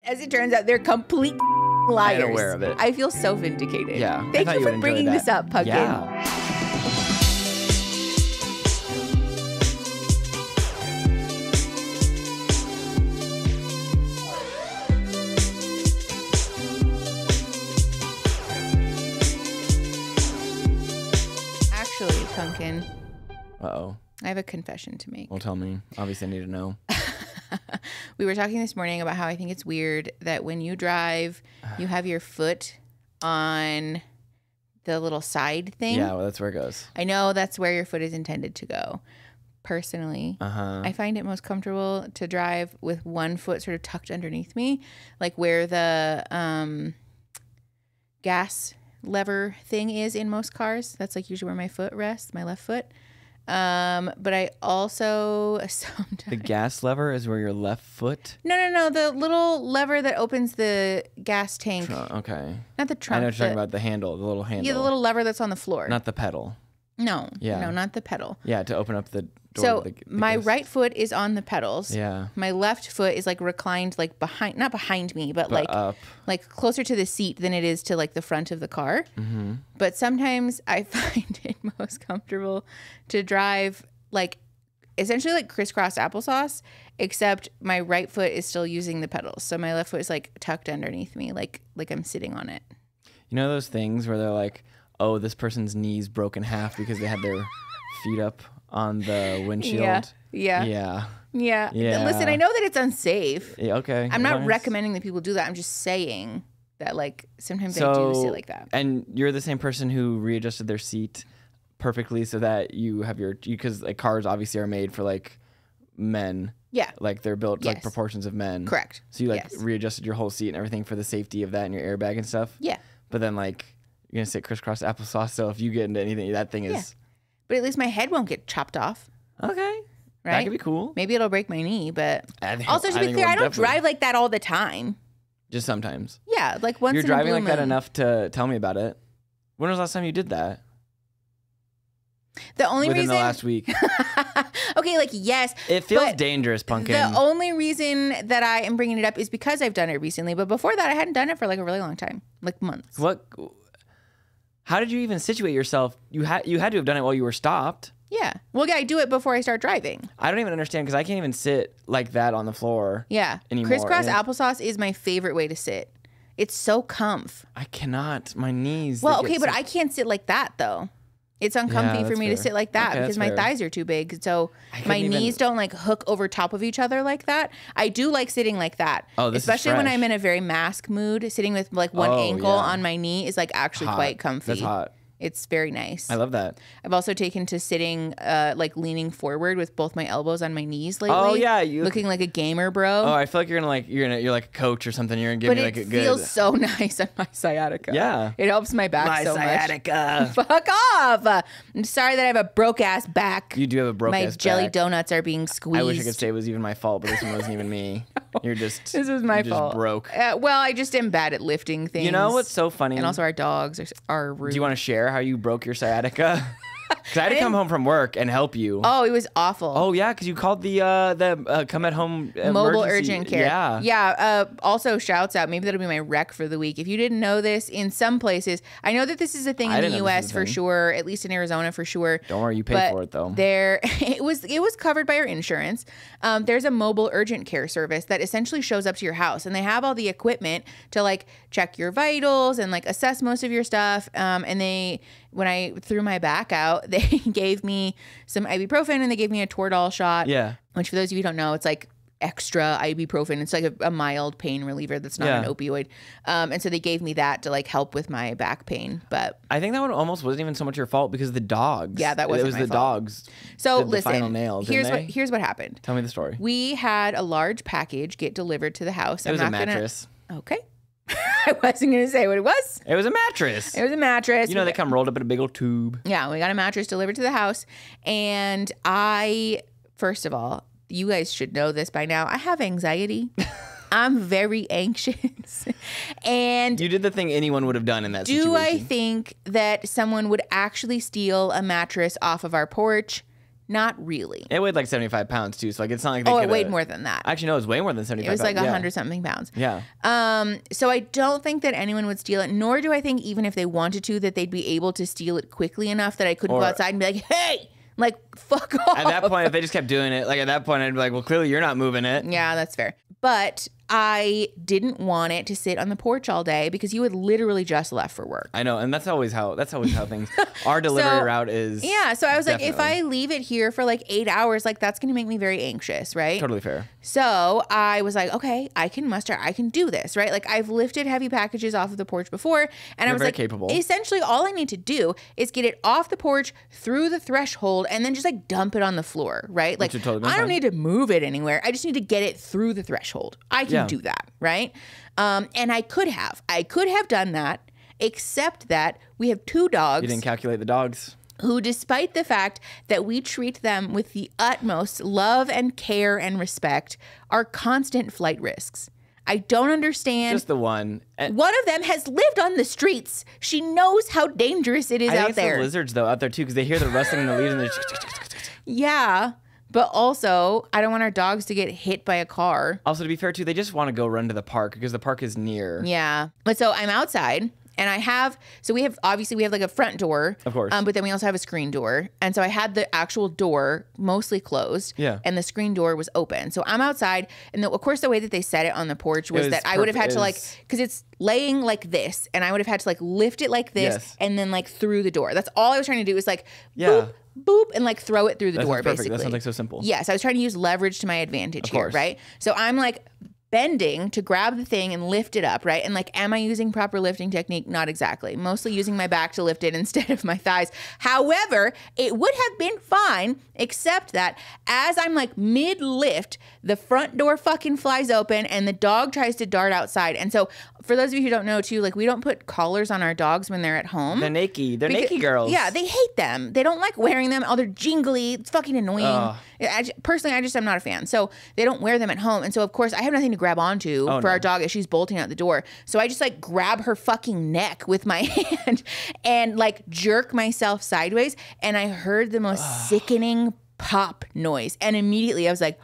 As it turns out, they're complete liars. I'm aware of it. I feel so vindicated. Yeah. Thank you for bringing this up, Pumpkin. Yeah. Actually, Pumpkin. Uh-oh. I have a confession to make. Well, tell me. Obviously, I need to know. We were talking this morning about how I think it's weird that when you drive, you have your foot on the little side thing. Yeah, well, that's where it goes. I know that's where your foot is intended to go. Personally, I find it most comfortable to drive with one foot sort of tucked underneath me, like where the gas lever thing is in most cars. That's like usually where my foot rests, my left foot. But I also sometimes... The gas lever is where your left foot? No. The little lever that opens the gas tank. Okay. Not the trunk. I know what you're talking about, the handle, the little handle. Yeah, the little lever that's on the floor. Not the pedal. No. Yeah. No, not the pedal. Yeah, to open up the door. So my right foot is on the pedals. Yeah. My left foot is like reclined like behind, not behind me, but like up. Like closer to the seat than it is to like the front of the car. Mm-hmm. But sometimes I find it most comfortable to drive like essentially like crisscross applesauce, except my right foot is still using the pedals. So my left foot is like tucked underneath me, like I'm sitting on it. You know those things where they're like, oh, this person's knees broke in half because they had their feet up on the windshield? Yeah. Yeah. Listen, I know that it's unsafe. Yeah, okay. I'm not recommending that people do that. I'm just saying that like sometimes I do sit like that. And you're the same person who readjusted their seat perfectly so that you have because like cars obviously are made for like men. Yeah. Like they're built like proportions of men. Correct. So you like readjusted your whole seat and everything for the safety of that and your airbag and stuff. Yeah. But then like you're going to sit crisscross applesauce. So if you get into anything, that thing is... Yeah. But at least my head won't get chopped off. Okay. Right? That could be cool. Maybe it'll break my knee, but... Also, to be clear, I don't drive like that all the time. Just sometimes. Yeah, like once in a blue moon. You're driving like that enough to tell me about it. When was the last time you did that? The only Within reason... the last week. Okay, like, yes. It feels dangerous, Pumpkin. The only reason that I am bringing it up is because I've done it recently. But before that, I hadn't done it for like a really long time. Like months. How did you even situate yourself? You had to have done it while you were stopped. Yeah. Well, yeah, I do it before I start driving. I don't even understand because I can't even sit like that on the floor. Yeah. Anymore. Crisscross applesauce is my favorite way to sit. It's so comf. I cannot. My knees. Well, okay, but I can't sit like that though. It's uncomfy for me to sit like that because my thighs are too big. So my knees don't like hook over top of each other like that. I do like sitting like that. Oh, this especially is when fresh. I'm in a very mask mood. Sitting with like one ankle on my knee is like actually quite comfy. That's hot. It's very nice. I love that. I've also taken to sitting, like leaning forward with both my elbows on my knees lately. Oh yeah, looking like a gamer, bro. Oh, I feel like you're like a coach or something. You're gonna give me like a good. But it feels so nice on my sciatica. Yeah, it helps my back so sciatica. much. Fuck off! I'm sorry that I have a broke ass back. You do have a broke ass back. My jelly donuts are being squeezed. I wish I could say it was even my fault, but this one wasn't even me. You're just. This was my fault. Just broke. Well, I just am bad at lifting things. You know what's so funny? And also, our dogs are rude. Do you want to share how you broke your sciatica? Because I had to come home from work and help you. Oh, it was awful. Oh yeah, because you called the come at home mobile emergency. urgent care. Yeah. Also, shouts out. Maybe that'll be my rec for the week. If you didn't know this, in some places, I know that this is a thing in the U.S. for sure. At least in Arizona for sure. Don't worry, you pay for it though. It was covered by our insurance. There's a mobile urgent care service that essentially shows up to your house, and they have all the equipment to like check your vitals and like assess most of your stuff. And when I threw my back out, they gave me some ibuprofen and they gave me a Toradol shot. Yeah. Which for those of you who don't know, it's like extra ibuprofen. It's like a mild pain reliever that's not an opioid. And so they gave me that to like help with my back pain. But I think that one almost wasn't even so much your fault because the dogs. Yeah, that wasn't my fault. It was the dogs. So the final nail, here's what happened. Tell me the story. We had a large package get delivered to the house. It was a mattress. Okay. I wasn't going to say what it was. It was a mattress. It was a mattress. You know, they come rolled up in a big old tube. Yeah, we got a mattress delivered to the house. And first of all, you guys should know this by now. I have anxiety. I'm very anxious. And you did the thing anyone would have done in that situation. Do I think that someone would actually steal a mattress off of our porch? Not really. It weighed like 75 pounds too, so like it's not like they it weighed more than that. Actually, no, it was way more than 75 pounds. It was like 100 something pounds. Yeah. So I don't think that anyone would steal it, nor do I think even if they wanted to that they'd be able to steal it quickly enough that I couldn't go outside and be like, hey, like, fuck off. At that point, if they just kept doing it, like at that point, I'd be like, well, clearly you're not moving it. Yeah, that's fair. But I didn't want it to sit on the porch all day because you had literally just left for work. I know, and that's always how things. Our delivery route is. Yeah, so I was like, if I leave it here for like 8 hours, like that's gonna make me very anxious, right? Totally fair. So I was like, okay, I can do this, right? Like I've lifted heavy packages off of the porch before, and I was like, capable. Essentially, all I need to do is get it off the porch through the threshold, and then just like dump it on the floor, right? Like I don't need to move it anywhere. I just need to get it through the threshold. I can do that, right? And I could have done that, except that we have 2 dogs. You didn't calculate the dogs. Who, despite the fact that we treat them with the utmost love and care and respect, are constant flight risks. I don't understand. Just the one. One of them has lived on the streets. She knows how dangerous it is out there. The lizards, though, out there, too, because they hear the rustling in the leaves and they're... Yeah. But also, I don't want our dogs to get hit by a car. Also, to be fair, too, they just want to go run to the park because the park is near. Yeah. But so I'm outside. And we have like a front door. Of course. But then we also have a screen door. And so I had the actual door mostly closed. Yeah. And the screen door was open. So I'm outside. And of course, the way that they set it on the porch was that I would have had to because it's laying like this. And I would have had to like lift it like this and then like through the door. That's all I was trying to do is like boop, boop, and like throw it through the door, perfect. basically. That sounds like so simple. Yes. I was trying to use leverage to my advantage here, right? So I'm like bending to grab the thing and lift it up, right? And like, am I using proper lifting technique? Not exactly. Mostly using my back to lift it instead of my thighs. However, it would have been fine, except that as I'm like mid-lift, the front door fucking flies open and the dog tries to dart outside. And so for those of you who don't know too, like we don't put collars on our dogs when they're at home. They're naked. They're naked girls. Yeah, they hate them. They don't like wearing them. Oh, they're jingly. It's fucking annoying. Personally, I'm not a fan. So they don't wear them at home. And so of course I have nothing to grab onto for our dog as she's bolting out the door. So I just like grab her fucking neck with my hand and like jerk myself sideways. And I heard the most sickening pop noise. And immediately I was like,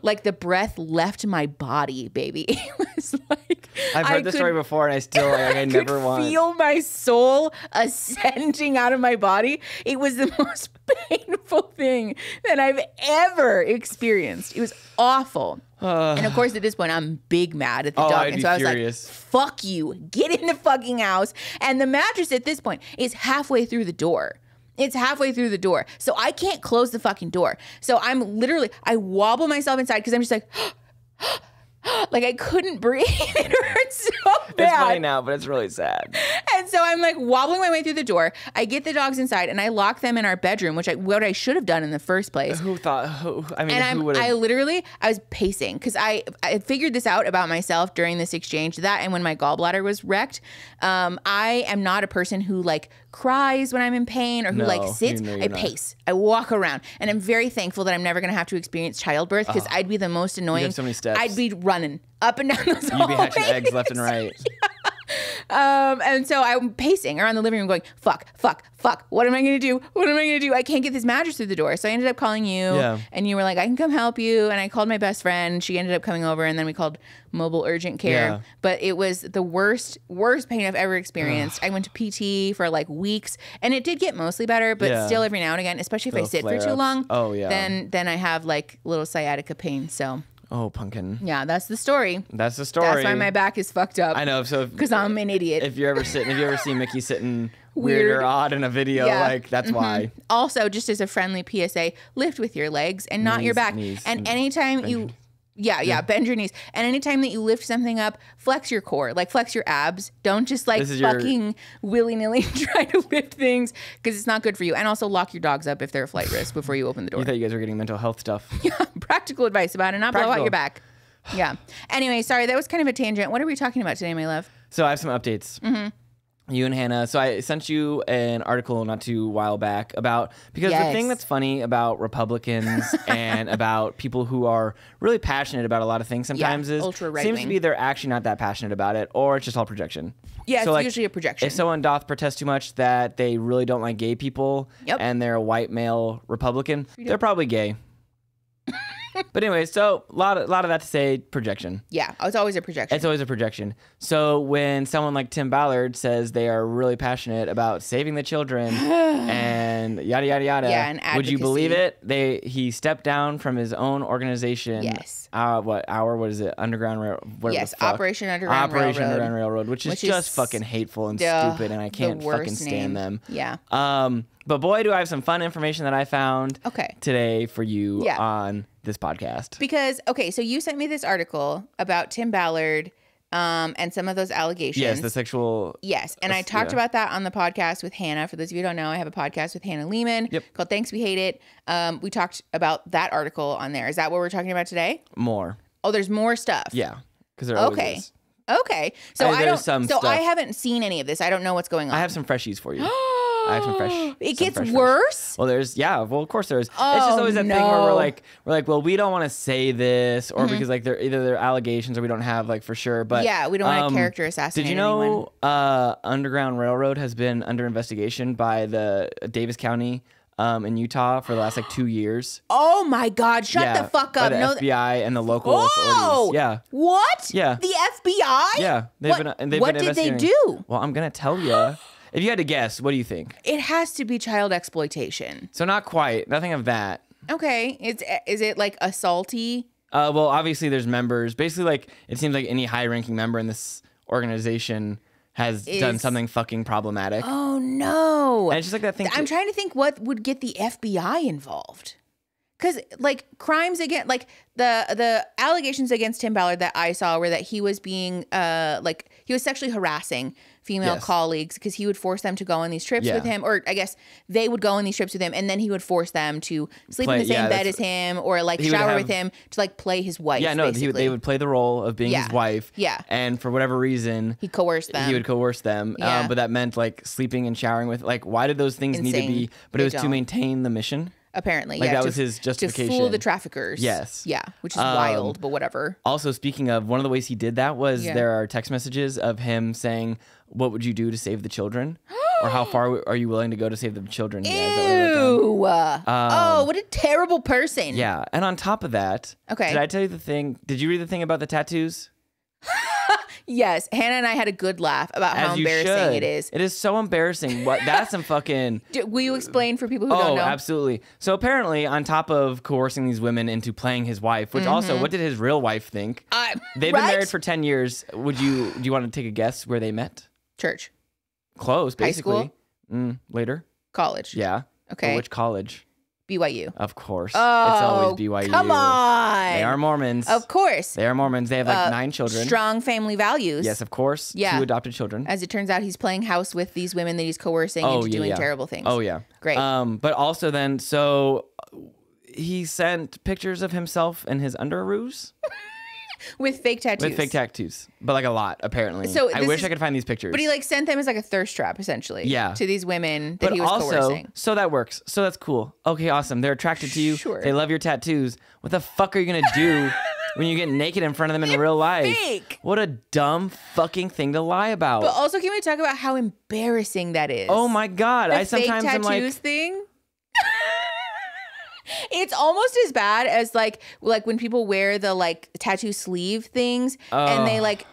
like the breath left my body, baby. It was like, I've heard this story before and I still, I never want. I could feel my soul ascending out of my body. It was the most painful thing that I've ever experienced. It was awful. And of course, at this point, I'm big mad at the dog. I'd and so be I was furious. like, fuck you. Get in the fucking house. And the mattress at this point is halfway through the door. It's halfway through the door. So I can't close the fucking door. So I wobble myself inside because I'm just like, like I couldn't breathe. It hurts so bad. It's funny now, but it's really sad. And so I'm like wobbling my way through the door. I get the dogs inside and I lock them in our bedroom, what I should have done in the first place. Who thought? Who would have? I was pacing because I figured this out about myself during this exchange. That and when my gallbladder was wrecked, I am not a person who like cries when I'm in pain or who like sits. I pace. I walk around, and I'm very thankful that I'm never going to have to experience childbirth because I'd be the most annoying. You have so many steps. I'd be running up and down those hallways. You'd be hatching eggs left and right. And so I'm pacing around the living room going, fuck. What am I going to do? I can't get this mattress through the door. So I ended up calling you and you were like, I can come help you. And I called my best friend. She ended up coming over and then we called mobile urgent care. Yeah. But it was the worst pain I've ever experienced. I went to PT for like weeks and it did get mostly better, but still every now and again, especially if I sit for too long, then I have like little sciatica pain. So. Oh, pumpkin. Yeah, that's the story. That's the story. That's why my back is fucked up. I know. So because I'm an idiot. If you ever see Mickey sitting weird or odd in a video, like that's why. Also, just as a friendly PSA, lift with your legs and not your back. And anytime you bend your knees. And anytime that you lift something up, flex your core, like flex your abs. Don't just like fucking willy-nilly try to lift things because it's not good for you. And also lock your dogs up if they're a flight risk before you open the door. You thought you guys were getting mental health stuff. Yeah, practical advice about it, not blow out your back. Yeah. Anyway, sorry, that was kind of a tangent. What are we talking about today, my love? So I have some updates. You and Hannah. So I sent you an article not too while back about, because the thing that's funny about Republicans and about people who are really passionate about a lot of things sometimes is seems to be they're actually not that passionate about it, or it's just all projection. Yeah, so it's usually a projection. If someone doth protest too much that they really don't like gay people and they're a white male Republican, they're probably gay. But anyway, so a lot of that to say projection. Yeah, it's always a projection. It's always a projection. So when someone like Tim Ballard says they are really passionate about saving the children and yada yada yada, and would you believe it? He stepped down from his own organization. Yes. What is it? Underground Railroad. Yes, Operation Underground Railroad, which is just fucking hateful and stupid, and I can't fucking stand them. Yeah. But boy, do I have some fun information that I found today for you on this podcast. Because, so you sent me this article about Tim Ballard and some of those allegations. Yes, the sexual... Yes, and I talked about that on the podcast with Hannah. For those of you who don't know, I have a podcast with Hannah Lehman called Thanks We Hate It. We talked about that article on there. Is that what we're talking about today? More. Oh, there's more stuff. Yeah, because there always is. Okay. So I haven't seen any of this. I don't know what's going on. I have some freshies for you. I have some fresh. It gets worse? Well, of course there is. It's just always that thing where we're like, well, we don't want to say this, or because like they're allegations, or we don't have like for sure. But yeah, we don't want to character assassinate. Did you know Underground Railroad has been under investigation by the Davis County in Utah for the last like 2 years? Oh my God! Shut the fuck up! By the FBI and the local authorities. Yeah. What? Yeah. The FBI? Yeah. What did they do? Well, I'm gonna tell you. If you had to guess, what do you think? It has to be child exploitation. So not quite. Nothing of that. Okay. Is it like assaulty? Well, obviously there's members. Basically, like it seems like any high-ranking member in this organization has done something fucking problematic. Oh no! And it's just like that thing. I'm trying to think what would get the FBI involved. Because like crimes against, like the allegations against Tim Ballard that I saw were that he was being he was sexually harassing female colleagues because he would force them to go on these trips with him, or I guess they would go on these trips with him, and then he would force them to sleep in the same bed as him, or like shower with him to like play his wife. Yeah, no, they would play the role of being his wife. Yeah, and for whatever reason, he coerced them. He would coerce them. Yeah. But that meant like sleeping and showering with. Like, why did those things need to be? But it was to maintain the mission. Apparently, like that was his justification. To fool the traffickers. Yes. Yeah, which is wild, but whatever. Also, speaking of, one of the ways he did that was there are text messages of him saying, "What would you do to save the children?" Or how far are you willing to go to save the children? Ew. Oh, what a terrible person. Yeah. And on top of that, did I tell you the thing? Did you read the thing about the tattoos? Yes, Hannah and I had a good laugh about how embarrassing it is. It is so embarrassing. That's some fucking... Will you explain for people who don't know? Oh, absolutely. So apparently, on top of coercing these women into playing his wife, which also, what did his real wife think? They've been married for 10 years. Do you want to take a guess where they met? Church. Close, basically. High school? Later. College. Yeah. Okay. But which college? BYU. Of course. Oh, it's always BYU. Come on. They are Mormons. Of course. They are Mormons. They have like 9 children. Strong family values. Yes, of course. Yeah. 2 adopted children. As it turns out, he's playing house with these women that he's coercing into doing terrible things. Oh, yeah. Great. But also then, so he sent pictures of himself in his underoos. With fake tattoos. But like a lot, apparently. So I wish I could find these pictures. But he like sent them as like a thirst trap, essentially. Yeah. To these women that he was coercing. So that works. So that's cool. Okay, awesome. They're attracted to you. Sure. They love your tattoos. What the fuck are you going to do when you get naked in front of them in real life? Fake. What a dumb fucking thing to lie about. But also, can we talk about how embarrassing that is? Oh my God. I sometimes am like... tattoos thing? It's almost as bad as like when people wear the like tattoo sleeve things and they like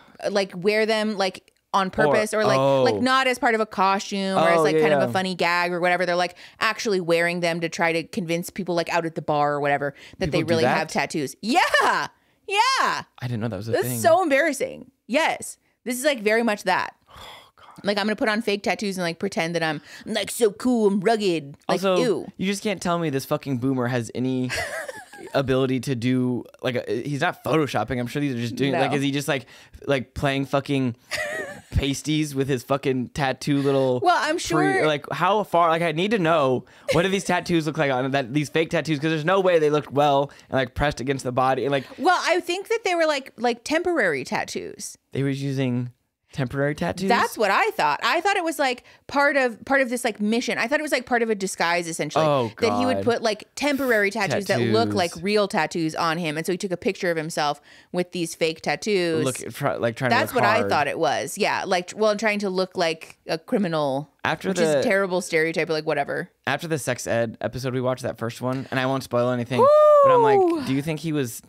wear them like on purpose or like not as part of a costume or as like kind of a funny gag or whatever. They're like actually wearing them to try to convince people like out at the bar or whatever that they really have tattoos. Yeah. Yeah. I didn't know that was a thing. This is so embarrassing. Yes. This is like very much that. Like, I'm going to put on fake tattoos and, like, pretend that I'm, like, so cool and rugged. Like, also, ew. You just can't tell me this fucking boomer has any ability to do, like, he's not photoshopping. I'm sure these are just doing, like, is he just, like playing fucking pasties with his fucking tattoo little... Well, I'm sure... like, how far... Like, I need to know, what do these tattoos look like on these fake tattoos? Because there's no way they looked well and, like, pressed against the body. And, like... Well, I think that they were, like temporary tattoos. They were using... Temporary tattoos? That's what I thought. I thought it was like part of this like mission. I thought it was like part of a disguise essentially. Oh, God. That he would put like temporary tattoos that look like real tattoos on him. And so he took a picture of himself with these fake tattoos. Trying to look That's what I thought it was. Yeah. Like, well, trying to look like a criminal, which is a terrible stereotype, or like whatever. After the sex ed episode we watched, that first one, and I won't spoil anything, but I'm like, do you think he was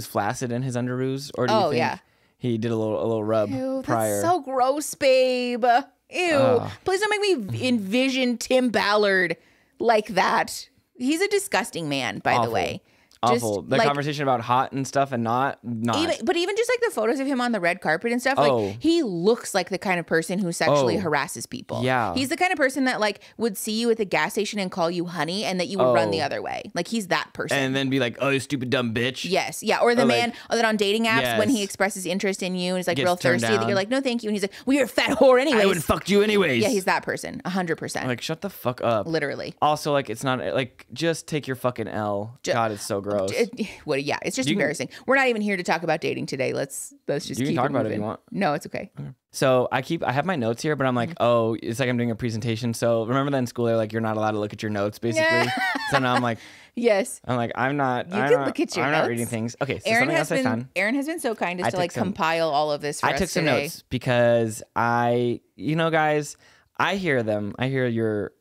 flaccid in his underoos? Or do you think he did a little rub prior? That's so gross, babe. Ew. Please don't make me envision Tim Ballard like that. He's a disgusting man, by the way. Awful. The conversation about hot and stuff and not. But even just like the photos of him on the red carpet and stuff, like he looks like the kind of person who sexually harasses people. Yeah. He's the kind of person that like would see you at the gas station and call you honey and that you would run the other way. Like he's that person. And then be like, oh, you stupid dumb bitch. Yes. Yeah. Or the man that on dating apps when he expresses interest in you and is like real thirsty that you're like, no, thank you. And he's like, well, you're a fat whore anyways. I would have fucked you anyways. Yeah, he's that person. 100%. Like, shut the fuck up. Literally. Also, like, it's not like, just take your fucking L. God, it's so gross. Yeah, it's just embarrassing. We're not even here to talk about dating today. Let's just keep talk about it if you want. No, it's okay. So I have my notes here, but I'm like, oh, it's like I'm doing a presentation. So remember that in school, they're like, you're not allowed to look at your notes, basically. So now I'm like, yes. I'm like, I'm not. You can look at your notes. I'm not reading things. Okay, so Aaron something else I found. Aaron has been so kind as to like compile all of this for us today. I took some notes because guys, I hear them. I hear your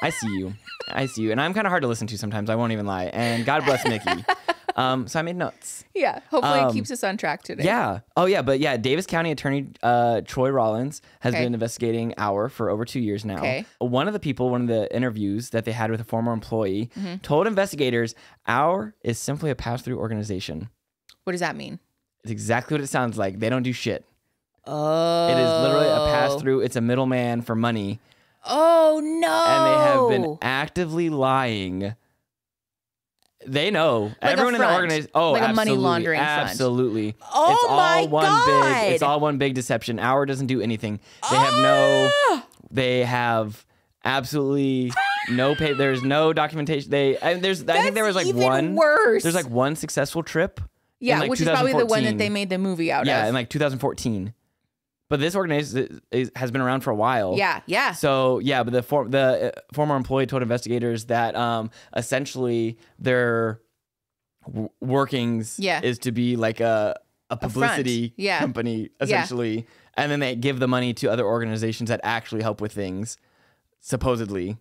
I see you. I see you. And I'm kind of hard to listen to sometimes. I won't even lie. And God bless Mickey. So I made notes. Yeah. Hopefully it keeps us on track today. Yeah. Oh, yeah. But yeah, Davis County Attorney Troy Rollins has been investigating Our for over 2 years now. Okay. One of the interviews that they had with a former employee told investigators Our is simply a pass-through organization. What does that mean? It's exactly what it sounds like. They don't do shit. Oh. It is literally a pass-through. It's a middleman for money. Oh, no. And they have been actively lying. They know. Like everyone in the organization. Oh, like absolutely, a money laundering front. Absolutely. Oh, it's all my God. It's all one big deception. Our doesn't do anything. They have absolutely no pay. There's no documentation. I think there was like one. Worse. There's like one successful trip. Yeah, like which is probably the one that they made the movie out of. Yeah, in like 2014. But this organization has been around for a while. Yeah, yeah. So yeah, but the former employee told investigators that essentially their workings is to be like a publicity company essentially, and then they give the money to other organizations that actually help with things, supposedly.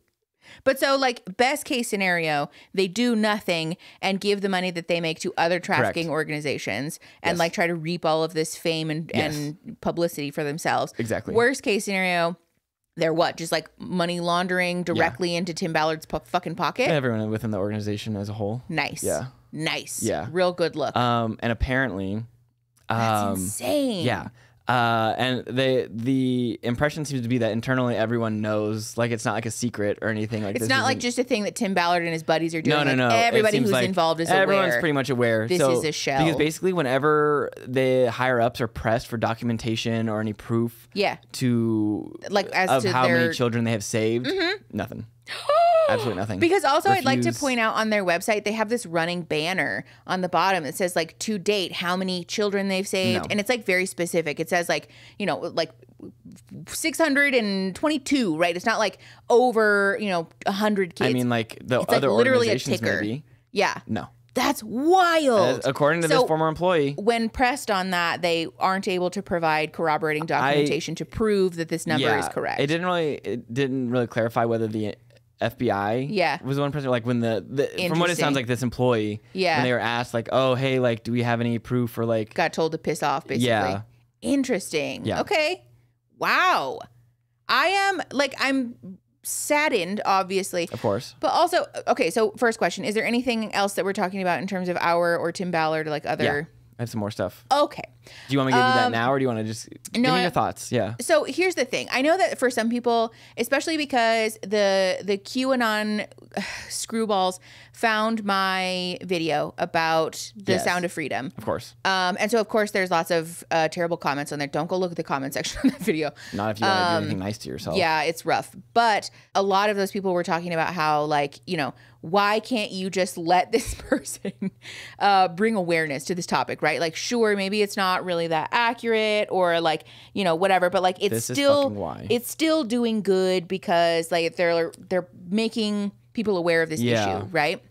But so, like, best case scenario, they do nothing and give the money that they make to other trafficking organizations and, like, try to reap all of this fame and publicity for themselves. Exactly. Worst case scenario, they're what? Just, like, money laundering directly into Tim Ballard's fucking pocket? Everyone within the organization as a whole. Nice. Yeah. Nice. Yeah. Real good look. And apparently... That's insane. Yeah. And the impression seems to be that internally everyone knows, like it's not like a secret or anything. Like it's not like just a thing that Tim Ballard and his buddies are doing. No. Everybody who's involved is aware. Everyone's pretty much aware. This is a show. Because basically, whenever the higher ups are pressed for documentation or any proof, to how many children they have saved, nothing. Absolutely nothing. Because also I'd like to point out on their website, they have this running banner on the bottom that says like to date, how many children they've saved. No. And it's like very specific. It says like, like 622, right? It's not like over, 100 kids. I mean like the other like literally organizations a ticker. Maybe. Yeah. No. That's wild. According to this former employee. When pressed on that, they aren't able to provide corroborating documentation to prove that this number is correct. It didn't really clarify whether the FBI was the one person, like when from what it sounds like this employee, when they were asked like, oh, hey, like, do we have any proof or like. Got told to piss off, basically. Yeah. Interesting. Yeah. Okay. Wow. I'm saddened, obviously. Of course. But also, okay, so first question, is there anything else that we're talking about in terms of Our or Tim Ballard or like other? Yeah, I have some more stuff. Okay. Do you want me to give you that now or do you want to just give me your thoughts? Yeah. So here's the thing. I know that for some people, especially because the QAnon screwballs found my video about the Sound of Freedom. Of course. And so, of course, there's lots of terrible comments on there. Don't go look at the comment section of that video. Not if you want to do anything nice to yourself. Yeah, it's rough. But a lot of those people were talking about how, like, why can't you just let this person bring awareness to this topic, right? Like, sure, maybe it's not not really that accurate, or like, you know, whatever, but like it's still doing good because like they're making people aware of this issue, right?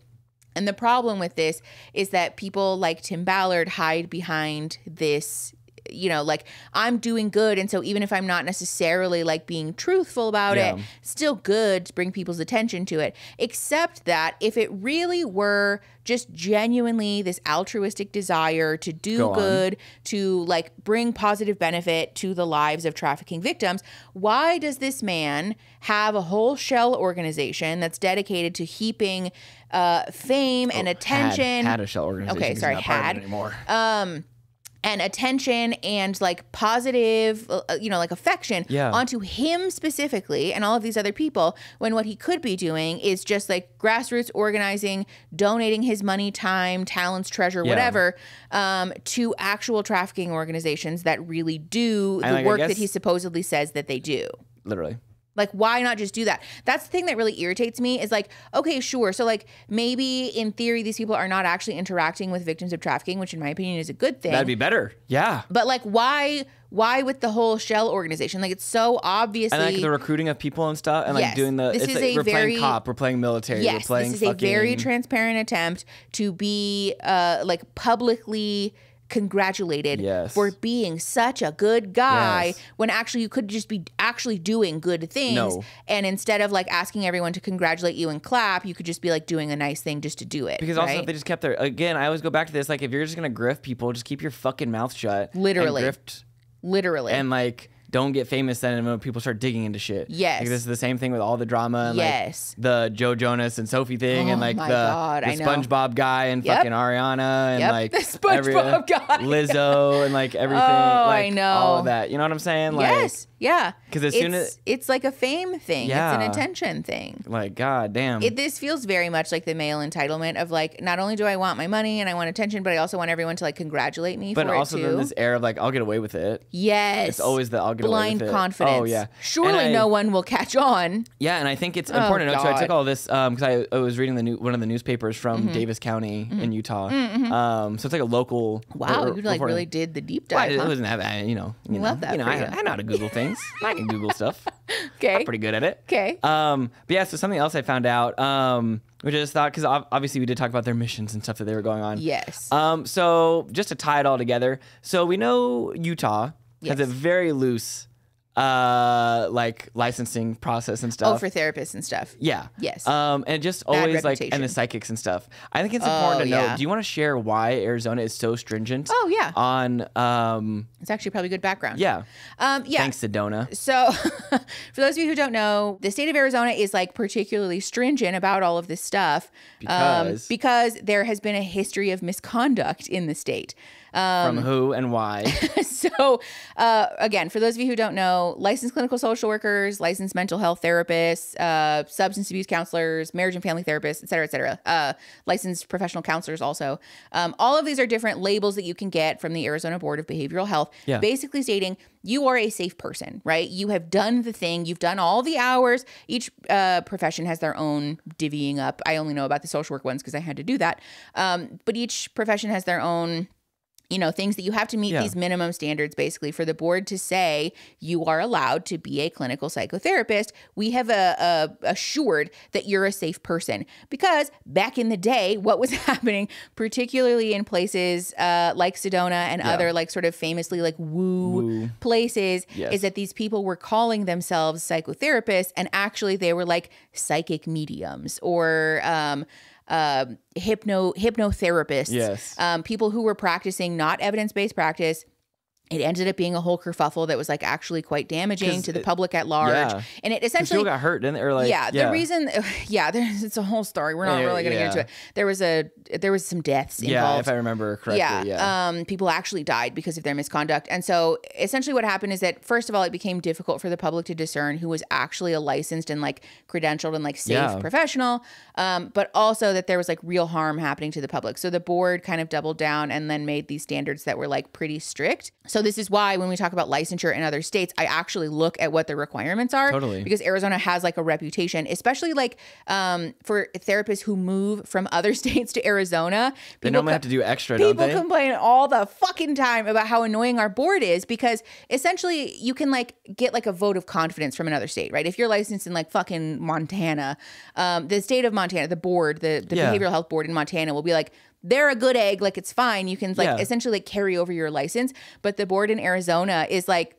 And the problem with this is that people like Tim Ballard hide behind this, you know, like, I'm doing good, and so even if I'm not necessarily like being truthful about it, still good to bring people's attention to it. Except that if it really were just genuinely this altruistic desire to do good, to like bring positive benefit to the lives of trafficking victims, why does this man have a whole shell organization that's dedicated to heaping fame and attention? Had a shell organization. Okay, sorry, not part of it anymore. And attention and like positive, you know, like affection onto him specifically and all of these other people, when what he could be doing is just like grassroots organizing, donating his money, time, talents, treasure, whatever, to actual trafficking organizations that really do the work that he supposedly says that they do. Literally. Like, why not just do that? That's the thing that really irritates me is like, okay, sure. So like maybe in theory, these people are not actually interacting with victims of trafficking, which in my opinion is a good thing. That'd be better. Yeah. But like, why with the whole shell organization? Like, it's so obviously. And like the recruiting of people and stuff, and like doing the, it's like, we're playing cop, we're playing military, we're playing this is a very transparent attempt to be like publicly congratulated for being such a good guy when actually you could just be actually doing good things. And instead of like asking everyone to congratulate you and clap, you could just be like doing a nice thing just to do it. Because also if they just kept their, again, I always go back to this, like if you're just gonna grift people, just keep your fucking mouth shut. Literally. And grift. Literally. And like don't get famous then when people start digging into shit. Yes. Like this is the same thing with all the drama and like the Joe Jonas and Sophie thing and like the SpongeBob guy and fucking Ariana and like the SpongeBob guy. Lizzo and like everything. Like, I know. all of that. You know what I'm saying? Like, yeah. Because as soon as it's like a fame thing. Yeah. It's an attention thing. Like, god damn. This feels very much like the male entitlement of like, not only do I want my money and I want attention, but I also want everyone to like congratulate me for it too. But also then this air of like, I'll get away with it. Yes. It's always the I'll get away with it. Blind confidence. Oh yeah. Surely no one will catch on. Yeah, and I think it's important to note. So I took all this because I was reading one of the newspapers from Davis County in Utah. So it's like a local. Wow, you like really did the deep dive. Well, it wasn't that, you know. Love that. I know how to Google things. I can Google stuff. Okay. I'm pretty good at it. Okay. But yeah, so something else I found out, which I just thought, because obviously we did talk about their missions and stuff that they were going on. Yes. So just to tie it all together, so we know Utah has a very loose like licensing process and stuff. Oh, for therapists and stuff. Yeah. Yes. And just always like, and the psychics and stuff. I think it's important to know. Do you want to share why Arizona is so stringent? Oh yeah. On it's actually probably good background. Yeah. Yeah. Thanks, Sedona. So, for those of you who don't know, the state of Arizona is like particularly stringent about all of this stuff because there has been a history of misconduct in the state. From who and why? So, again, for those of you who don't know, licensed clinical social workers, licensed mental health therapists, substance abuse counselors, marriage and family therapists, et cetera, licensed professional counselors also. All of these are different labels that you can get from the Arizona Board of Behavioral Health, basically stating you are a safe person, right? You have done the thing. You've done all the hours. Each profession has their own divvying up. I only know about the social work ones because I had to do that. But each profession has their own, you know, things that you have to meet these minimum standards basically for the board to say you are allowed to be a clinical psychotherapist. We have assured that you're a safe person because back in the day, what was happening, particularly in places like Sedona and other like sort of famously like woo places, is that these people were calling themselves psychotherapists and actually they were like psychic mediums or hypnotherapists, people who were practicing not evidence-based practice. It ended up being a whole kerfuffle that was like actually quite damaging to the public at large. And it essentially people got hurt, didn't they? Or like, the reason, it's a whole story. We're not really going to get into it. There was some deaths involved. Yeah, if I remember correctly. People actually died because of their misconduct. And so essentially what happened is that first of all, it became difficult for the public to discern who was actually a licensed and like credentialed and like safe professional. But also that there was like real harm happening to the public. So the board kind of doubled down and then made these standards that were like pretty strict. So So this is why when we talk about licensure in other states, I actually look at what the requirements are. Totally. Because Arizona has like a reputation, especially like for therapists who move from other states to Arizona. They normally have to do extra, don't they? People complain all the fucking time about how annoying our board is, because essentially you can like get like a vote of confidence from another state, right? If you're licensed in like fucking Montana, the state of Montana, the board, the behavioral health board in Montana will be like, they're a good egg, like it's fine. You can like essentially like carry over your license. But the board in Arizona is like,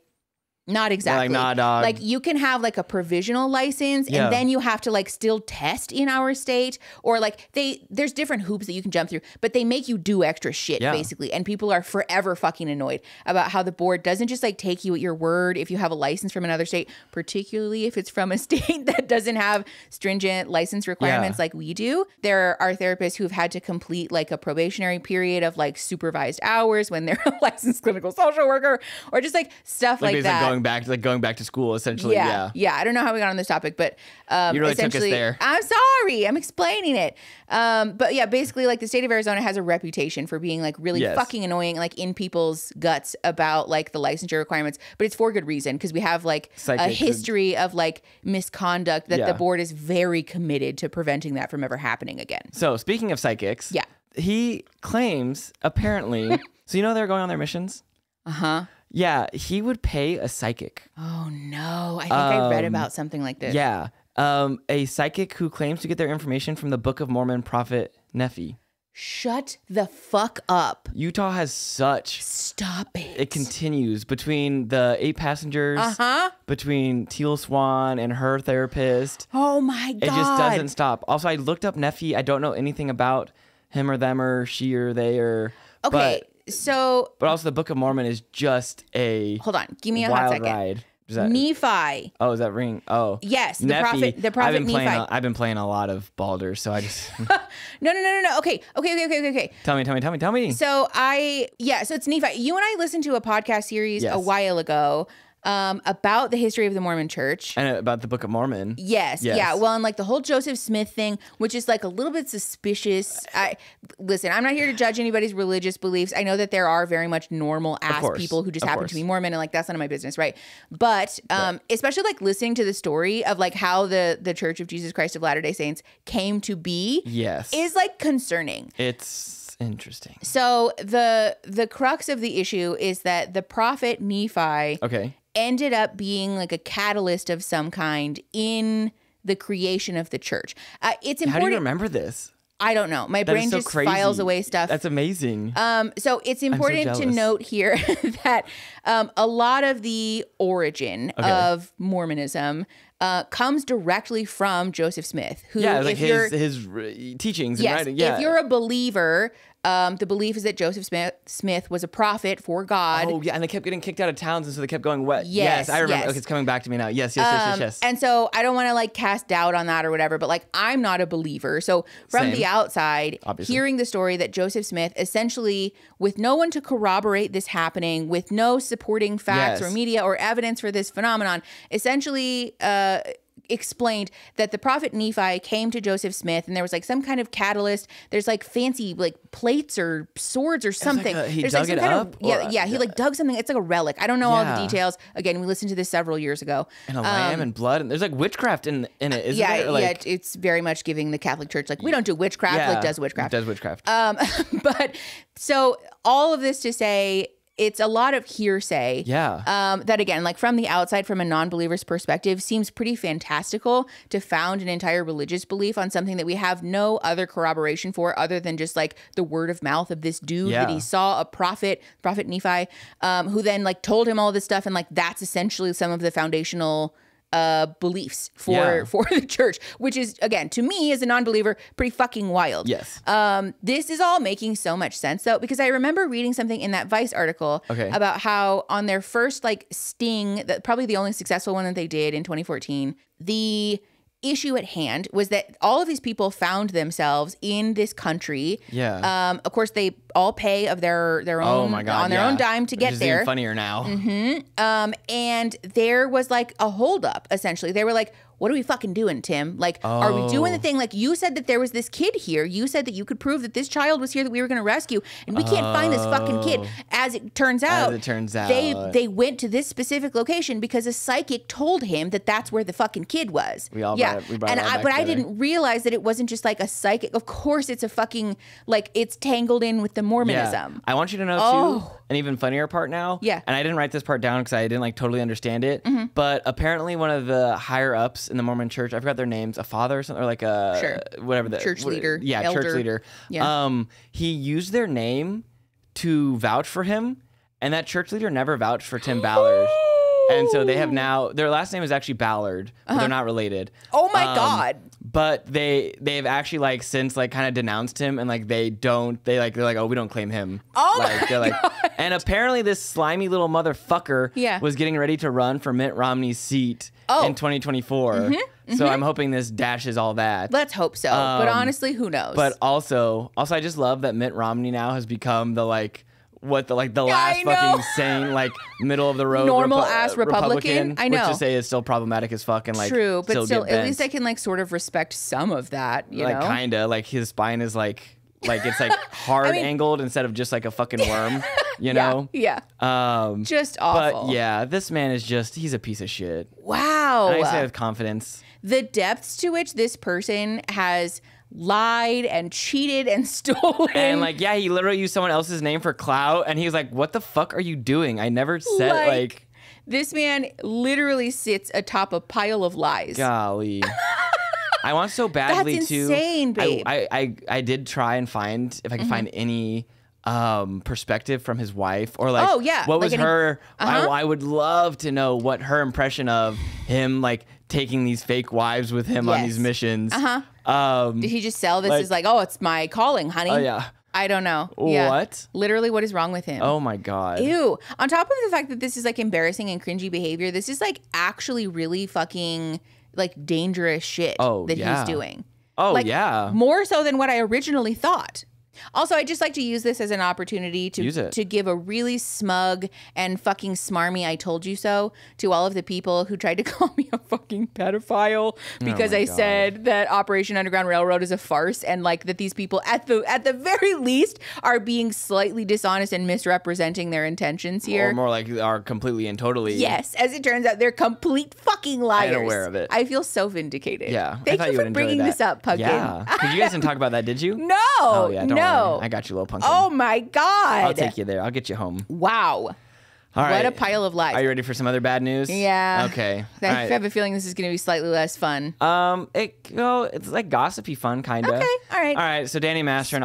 not exactly. Like, nah, dog. Like you can have like a provisional license and then you have to like still test in our state, or like there's different hoops that you can jump through, but they make you do extra shit basically. And people are forever fucking annoyed about how the board doesn't just like take you at your word if you have a license from another state, particularly if it's from a state that doesn't have stringent license requirements like we do. There are therapists who've had to complete like a probationary period of like supervised hours when they're a licensed clinical social worker, or just like stuff like that. Going back to school, essentially. Yeah. I don't know how we got on this topic, but you really took us there. I'm sorry, I'm explaining it. But yeah, basically, like the state of Arizona has a reputation for being like really fucking annoying, like in people's guts about like the licensure requirements. But it's for good reason, because we have like a history of like misconduct that the board is very committed to preventing that from ever happening again. So speaking of psychics, he claims apparently. So they're going on their missions. Yeah, he would pay a psychic. Oh, no. I think I read about something like this. Yeah. A psychic who claims to get their information from the Book of Mormon prophet Nephi. Shut the fuck up. Utah has such... Stop it. It continues between the 8 passengers, between Teal Swan and her therapist. Oh, my God. It just doesn't stop. Also, I looked up Nephi. I don't know anything about him or them or she or they or... Okay. But also the Book of Mormon is just a hold on, give me a hot second. Ride. Nephi. Oh, is that ring? Oh, yes, the prophet Nephi. I've been playing a lot of Baldur's, so I just no. Okay. Tell me. So it's Nephi. You and I listened to a podcast series a while ago. About the history of the Mormon Church. And about the Book of Mormon. Yes. Yeah. Well, and like the whole Joseph Smith thing, which is like a little bit suspicious. Listen, I'm not here to judge anybody's religious beliefs. I know that there are very much normal ass people who just happen to be Mormon, and like that's none of my business, right? But especially like listening to the story of like how the Church of Jesus Christ of Latter-day Saints came to be is like concerning. It's interesting. So the crux of the issue is that the prophet Nephi ended up being like a catalyst of some kind in the creation of the church. It's important. How do you remember this? I don't know. My brain just files away stuff. That's amazing. So it's important to note here that a lot of the origin of Mormonism comes directly from Joseph Smith, who like his teachings and writing. Yeah. If you're a believer, the belief is that Joseph Smith was a prophet for God. Oh, yeah, and they kept getting kicked out of towns, and so they kept going, what? Yes, I remember. Yes. Okay, it's coming back to me now. Yes. And so I don't want to like cast doubt on that or whatever, but like I'm not a believer. So from the outside, hearing the story that Joseph Smith essentially, with no one to corroborate this happening, with no supporting facts or media or evidence for this phenomenon, essentially explained that the prophet Nephi came to Joseph Smith and there was like some kind of catalyst. There's like fancy like plates or swords or something. He There's dug it up? He like dug something. It's like a relic. I don't know all the details. Again, we listened to this several years ago. And a lamb and blood. And there's like witchcraft in it, isn't there? Like, it's very much giving the Catholic Church like, we don't do witchcraft, like does witchcraft. Does witchcraft. But so all of this to say, it's a lot of hearsay. That again, like from the outside, from a non-believer's perspective, seems pretty fantastical to found an entire religious belief on something that we have no other corroboration for other than just like the word of mouth of this dude that he saw, prophet Nephi, who then like told him all this stuff. And like, that's essentially some of the foundational beliefs for the church, which is, again, to me as a non-believer, pretty fucking wild. This is all making so much sense though, because I remember reading something in that Vice article about how on their first like sting, that probably the only successful one that they did in 2014, the issue at hand was that all of these people found themselves in this country. Of course, they all pay of their own on their own dime to get there. Even funnier now. And there was like a holdup. Essentially, they were like, what are we fucking doing, Tim? Like, are we doing the thing? Like, you said that there was this kid here. You said that you could prove that this child was here that we were going to rescue, and we can't find this fucking kid. As it turns out, they went to this specific location because a psychic told him that that's where the fucking kid was. We brought it back but I didn't realize that it wasn't just like a psychic. Of course, it's a fucking, like, it's tangled in with the Mormonism. Yeah. I want you to know, too, an even funnier part now. Yeah. And I didn't write this part down because I didn't, like, totally understand it. But apparently one of the higher ups in the Mormon church, I forgot their names, a father or something, or like a whatever the church leader. Yeah, elder. church leader. Yeah. He used their name to vouch for him, and that church leader never vouched for Tim Ballard. And so they have now, their last name is actually Ballard, but they're not related. Oh my God. But they've actually, like, since, like, kind of denounced him, and, like, they're like, oh, we don't claim him. Oh like, my God. And apparently this slimy little motherfucker was getting ready to run for Mitt Romney's seat in 2024. So I'm hoping this dashes all that. Let's hope so. But honestly, who knows? But also I just love that Mitt Romney now has become the, like, the last fucking sane, like, middle of the road normal ass Republican. I know. Which to say is still problematic as fuck, and, like, true, but still at least I can, like, sort of respect some of that, you know? Kinda, like, his spine is like it's like hard angled instead of just like a fucking worm, you know? Yeah. Just awful. But yeah, this man is he's a piece of shit. Wow. And I say with confidence. The depths to which this person has lied and cheated and stolen. And, like, yeah, he literally used someone else's name for clout, and he was like, what the fuck are you doing? I never said, like this man literally sits atop a pile of lies. Golly. I want so badly That's insane, babe. I did try and find if I could find any perspective from his wife, or like what was her I would love to know what her impression of him, like, taking these fake wives with him on these missions. Did he just sell this as like, oh, it's my calling, honey? Oh yeah. I don't know. What? Literally, what is wrong with him? Oh my God. Ew. On top of the fact that this is, like, embarrassing and cringy behavior, this is, like, actually really fucking, like, dangerous shit that he's doing. Oh, like, yeah. More so than what I originally thought. Also, I'd just like to use this as an opportunity to give a really smug and fucking smarmy I told you so to all of the people who tried to call me a fucking pedophile because I said that Operation Underground Railroad is a farce, and, like, that these people at the very least are being slightly dishonest and misrepresenting their intentions here. Or more like are completely and totally. Yes, as it turns out, they're complete fucking liars. I'm aware of it. I feel so vindicated. Yeah. Thank you for bringing this up, Pumpkin. Yeah. Because you guys didn't talk about that, did you? No. Oh, yeah. Don't worry. No. I got you, little pumpkin. Oh my God. I'll take you there. I'll get you home. Wow. All right. What a pile of lies. Are you ready for some other bad news? Yeah. Okay. I have a feeling this is going to be slightly less fun. It's like gossipy fun, kind of. Okay. All right. All right. So Danny Masterson.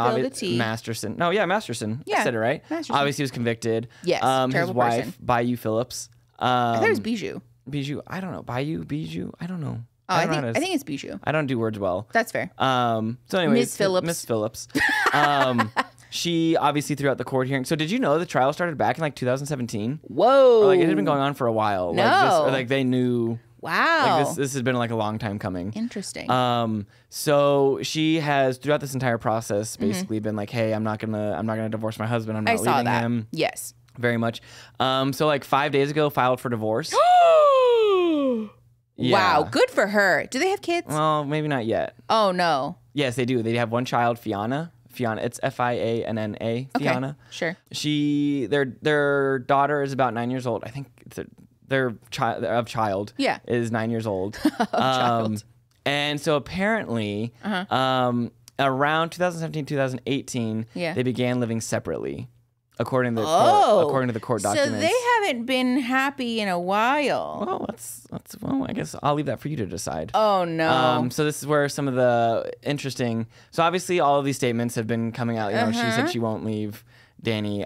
No, yeah, Masterson. Yeah. I said it right. Masterson. Obviously, he was convicted. Yes. His wife, person. Bayou Phillips. I thought it was Bijou. Bijou. I don't know. Bijou. I don't know. Oh, I think it's Bijou. I don't do words well. That's fair. So anyway, Miss Phillips. She obviously threw out the court hearing. So did you know the trial started back in, like, 2017? Whoa. Or, like, it had been going on for a while. No. Like they knew. Wow. Like this has been, like, a long time coming. Interesting. So she has throughout this entire process basically been like, hey, I'm not gonna divorce my husband. I'm not leaving him. Yes. Very much. So, like, 5 days ago, filed for divorce. Yeah. Wow. Good for her. Do they have kids? Well, maybe not yet. Oh no. Yes, they do. They have one child, Fianna. It's Fianna. Fianna. Sure. Their daughter is about 9 years old. I think their child is 9 years old. Child. And so apparently, around 2017, 2018, they began living separately, according to the court documents. So they haven't been happy in a while. Well, I guess I'll leave that for you to decide. Oh no. So this is where some of the interesting. So obviously, all of these statements have been coming out. You know, she said she won't leave Danny.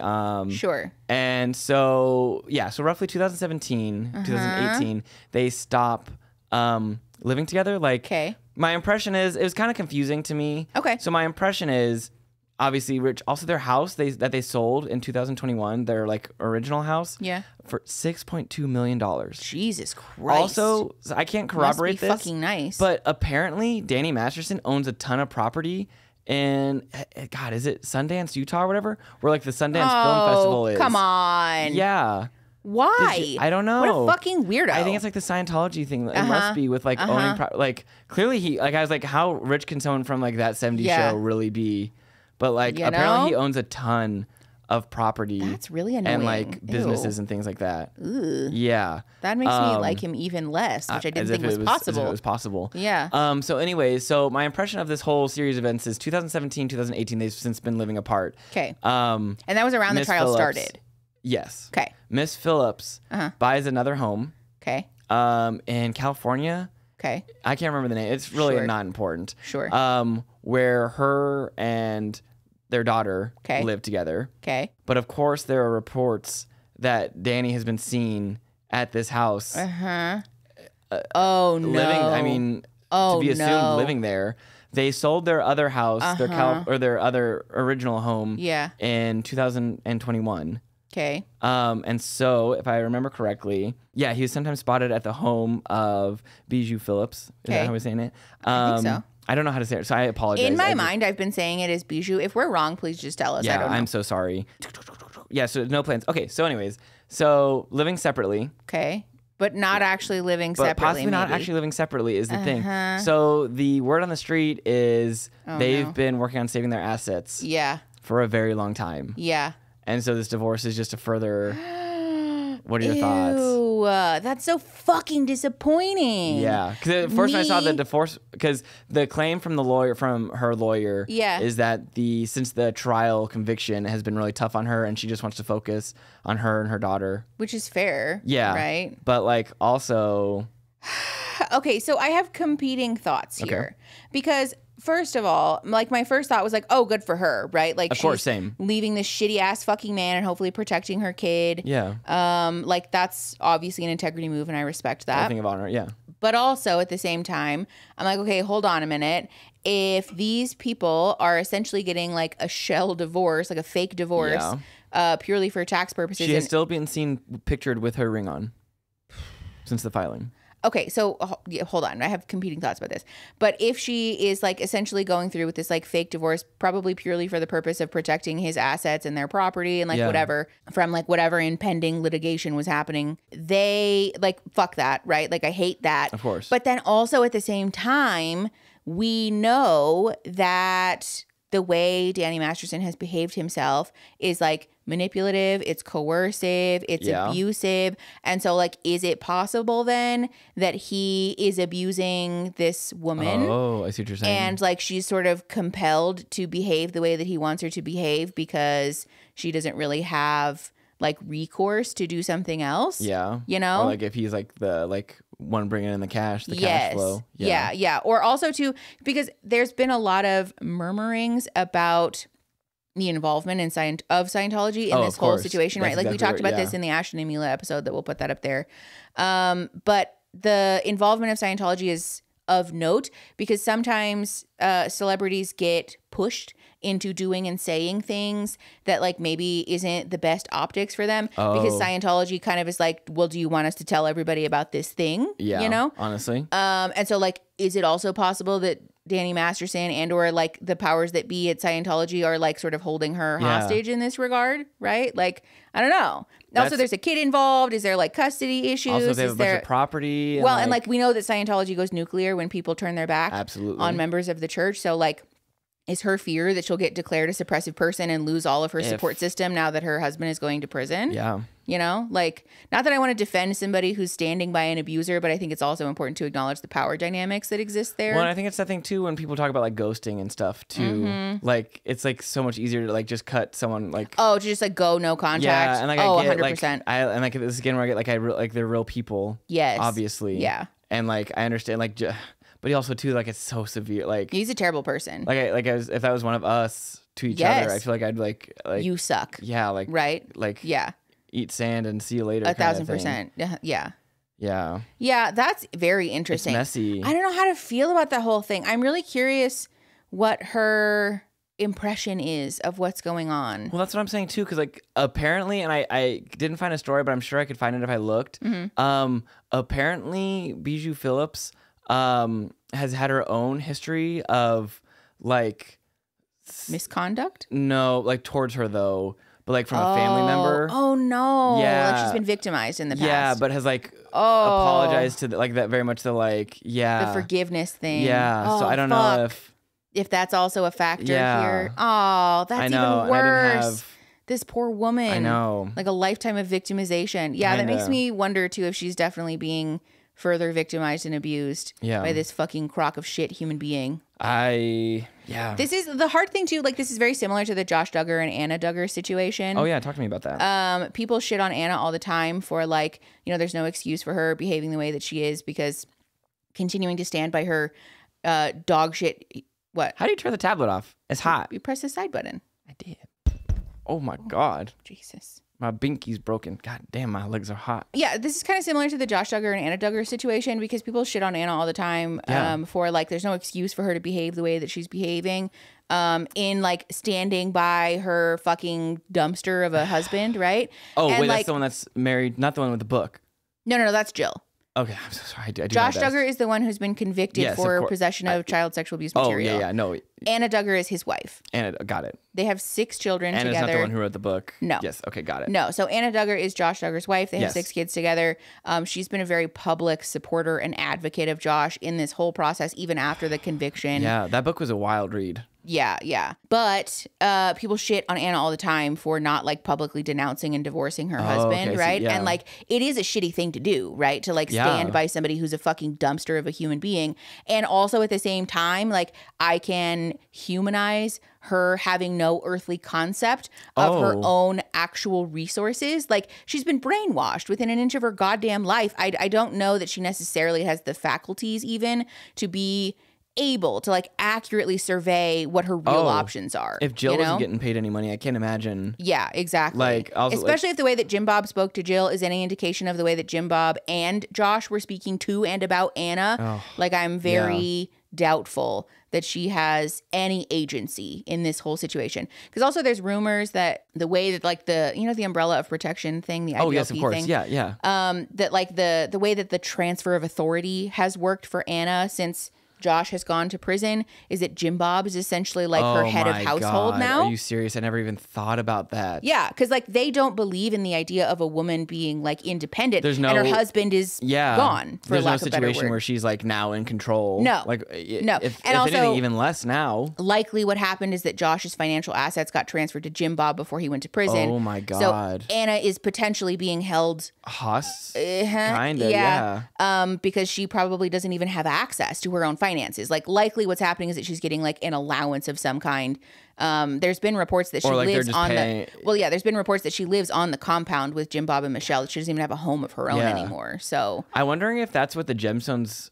Sure. And so so roughly 2017, 2018, they stop living together. Like, my impression is it was kind of confusing to me. Okay. So my impression is, obviously, rich. Also, their house that they sold in 2021, their, like, original house, for $6.2 million. Jesus Christ. Also, I can't corroborate this. Must be fucking nice. But apparently, Danny Masterson owns a ton of property in, God, is it Sundance, Utah, or whatever? Where, like, the Sundance Film Festival is. Come on. Yeah. Why? I don't know. What a fucking weirdo. I think it's like the Scientology thing. It must be with like owning, like clearly he, like I was like, how rich can someone from like that 70s show really be? But like apparently he owns a ton of property. That's really annoying. And like businesses and things like that. Ugh. Yeah. That makes me like him even less, which I didn't think was possible. As if it was possible. Yeah. So anyways, so my impression of this whole series of events is 2017, 2018, they've since been living apart. Okay. And that was around the trial started. Yes. Okay. Miss Phillips buys another home. Okay. In California. Okay. I can't remember the name. It's really not important. Sure. Where her and their daughter live together. Okay. But of course, there are reports that Danny has been seen at this house. Oh no. Living. I mean, to be assumed living there. They sold their other house, their other original home. In 2021. Okay. And so, if I remember correctly, he was sometimes spotted at the home of Bijou Phillips. Is that how we're saying it? I think so. I don't know how to say it, so I apologize. In my mind, I've been saying it as Bijou. If we're wrong, please just tell us. Yeah, I don't know. I'm so sorry. Yeah, so no plans. Okay, so anyways, so living separately. Okay. But not actually living separately. But possibly not actually living separately is the thing. So the word on the street is they've been working on saving their assets. Yeah. For a very long time. Yeah. And so this divorce is just a further. What are your thoughts? That's so fucking disappointing. Yeah, because at first when I saw the divorce, because the claim from her lawyer, is that since the trial conviction has been really tough on her, and she just wants to focus on her and her daughter, which is fair. Yeah, right. But like also, okay, so I have competing thoughts here because. First of all, like my first thought was like, oh, good for her, right? Like of course, same. Leaving this shitty ass fucking man and hopefully protecting her kid. Yeah. Like that's obviously an integrity move and I respect that. A thing of honor, yeah. But also at the same time, I'm like, okay, hold on a minute. If these people are essentially getting like a shell divorce, like a fake divorce, purely for tax purposes. She has still been seen pictured with her ring on since the filing. Okay, so hold on. I have competing thoughts about this. But if she is like essentially going through with this like fake divorce, probably purely for the purpose of protecting his assets and their property and like whatever from like whatever impending litigation was happening, they like fuck that, right? Like I hate that. Of course. But then also at the same time, we know that the way Danny Masterson has behaved himself is like manipulative, it's coercive, it's abusive. And so like, is it possible then that he is abusing this woman? Oh, I see what you're saying. And like, she's sort of compelled to behave the way that he wants her to behave because she doesn't really have like recourse to do something else. Yeah. You know? Or like if he's like the one bringing in the cash, cash flow. Yeah. Or also too, because there's been a lot of murmurings about the involvement of Scientology in this whole situation, right? Like we talked about this in the Ashton and Mila episode that we'll put that up there. But the involvement of Scientology is of note because sometimes celebrities get pushed into doing and saying things that like maybe isn't the best optics for them because Scientology kind of is like, well, do you want us to tell everybody about this thing? Yeah, you know, honestly. And so like, is it also possible that Danny Masterson and or like the powers that be at Scientology are like sort of holding her hostage in this regard, right? Like, I don't know. Also, there's a kid involved. Is there like custody issues? Also, they have a bunch of property. And like we know that Scientology goes nuclear when people turn their back on members of the church. So like, is her fear that she'll get declared a suppressive person and lose all of her support system now that her husband is going to prison? Yeah. You know, like, not that I want to defend somebody who's standing by an abuser, but I think it's also important to acknowledge the power dynamics that exist there. Well, and I think it's that thing too when people talk about like ghosting and stuff too. Like, it's like so much easier to like just cut someone like. Oh, to just like go no contact. Yeah, and like I get 100%. And like this is again where I get like they're real people. Yes. Obviously. Yeah. And like I understand like. But he also too like it's so severe. Like he's a terrible person. If that was one of us to each other, I feel like I'd like you suck. Yeah, like right. Like yeah, eat sand and see you later. 1,000%. Yeah. Yeah. Yeah, that's very interesting. It's messy. I don't know how to feel about the whole thing. I'm really curious what her impression is of what's going on. Well, that's what I'm saying too, because like apparently, and I didn't find a story, but I'm sure I could find it if I looked. Apparently, Bijou Phillips has had her own history of like misconduct. No, like towards her though, but like from a family member. Oh no. Yeah. Like she's been victimized in the past. Yeah, but has like apologized to like that very much the like, the forgiveness thing. Yeah. So I don't know if that's also a factor here. Oh, that's even worse. This poor woman. I know. Like a lifetime of victimization. Yeah, that makes me wonder too if she's definitely being further victimized and abused by this fucking crock of shit human being. This is the hard thing too. Like this is very similar to the Josh Duggar and Anna Duggar situation. Oh yeah, talk to me about that. People shit on Anna all the time for like, you know, there's no excuse for her behaving the way that she is because continuing to stand by her dog shit. What? How do you turn the tablet off? It's hot. You press the side button. I did. Oh my God. Jesus. My binky's broken. God damn, my legs are hot. Yeah, this is kind of similar to the Josh Duggar and Anna Duggar situation because people shit on Anna all the time for like there's no excuse for her to behave the way that she's behaving in like standing by her fucking dumpster of a husband, right? Oh, and wait, that's the one that's married, not the one with the book. No, that's Jill. Okay, I'm so sorry. I do Josh Duggar is the one who's been convicted for possession of child sexual abuse material. Oh, yeah, no. Anna Duggar is his wife. Anna, got it. They have 6 children together. Anna's not the one who wrote the book. No. Yes, okay, got it. No, so Anna Duggar is Josh Duggar's wife. They have 6 kids together. She's been a very public supporter and advocate of Josh in this whole process, even after the conviction. Yeah, that book was a wild read. Yeah. But people shit on Anna all the time for not like publicly denouncing and divorcing her husband, right? And like it is a shitty thing to do, right? To like stand by somebody who's a fucking dumpster of a human being. And also at the same time, like I can humanize her having no earthly concept of her own actual resources. Like she's been brainwashed within an inch of her goddamn life. I don't know that she necessarily has the faculties even to be able to like accurately survey what her real options are. If Jill wasn't getting paid any money, I can't imagine. Yeah, exactly. Like, especially if the way that Jim Bob spoke to Jill is any indication of the way that Jim Bob and Josh were speaking to and about Anna. Like I'm very doubtful that she has any agency in this whole situation. Because also there's rumors that the way that like the, you know, the umbrella of protection thing, the IDLP yes, of course. thing. Yeah. That like the way that the transfer of authority has worked for Anna since Josh has gone to prison is that Jim Bob is essentially like her head of household now. Are you serious? I never even thought about that. Yeah, because like they don't believe in the idea of a woman being like independent and her husband is gone. For There's lack no of a better situation where she's like now in control. No, like no. If also, anything, even less now. Likely, what happened is that Josh's financial assets got transferred to Jim Bob before he went to prison. Oh my God! So Anna is potentially being held kind of, because she probably doesn't even have access to her own finances. Likely what's happening is that she's getting like an allowance of some kind. There's been reports that she lives on there's been reports that she lives on the compound with Jim Bob and Michelle. She doesn't even have a home of her own anymore. So I'm wondering if that's what the Gemstones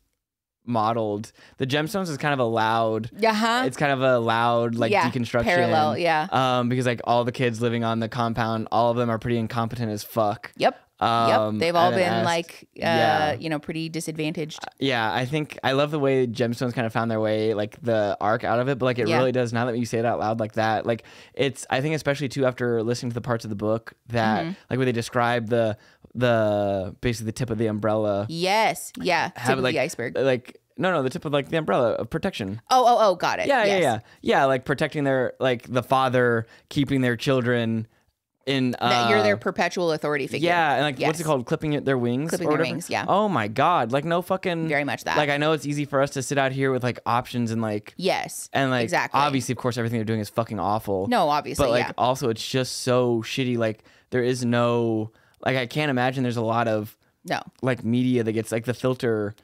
modeled. The Gemstones is kind of a loud it's kind of a loud like deconstruction parallel because like all the kids living on the compound, all of them are pretty incompetent as fuck. Yep. They've all been like, you know, pretty disadvantaged. Yeah, I think I love the way Gemstones kind of found their way, like the arc out of it. But like it really does. Now that you say it out loud like that, like it's. I think especially too after listening to the parts of the book that like where they describe the basically the tip of the umbrella. Yes. Yeah. Tip of the iceberg. Like. No, the tip of like the umbrella of protection. Oh, got it. Yeah, like protecting their like the father keeping their children. That you're their perpetual authority figure. Yeah, and like what's it called? Clipping their wings? Clipping their wings, yeah. Oh my God. Like no fucking very much that. Like I know it's easy for us to sit out here with like options and like and like exactly. Obviously of course everything they're doing is fucking awful. No, obviously. But like also it's just so shitty. Like there is no like I can't imagine there's a lot of like media that gets like the filter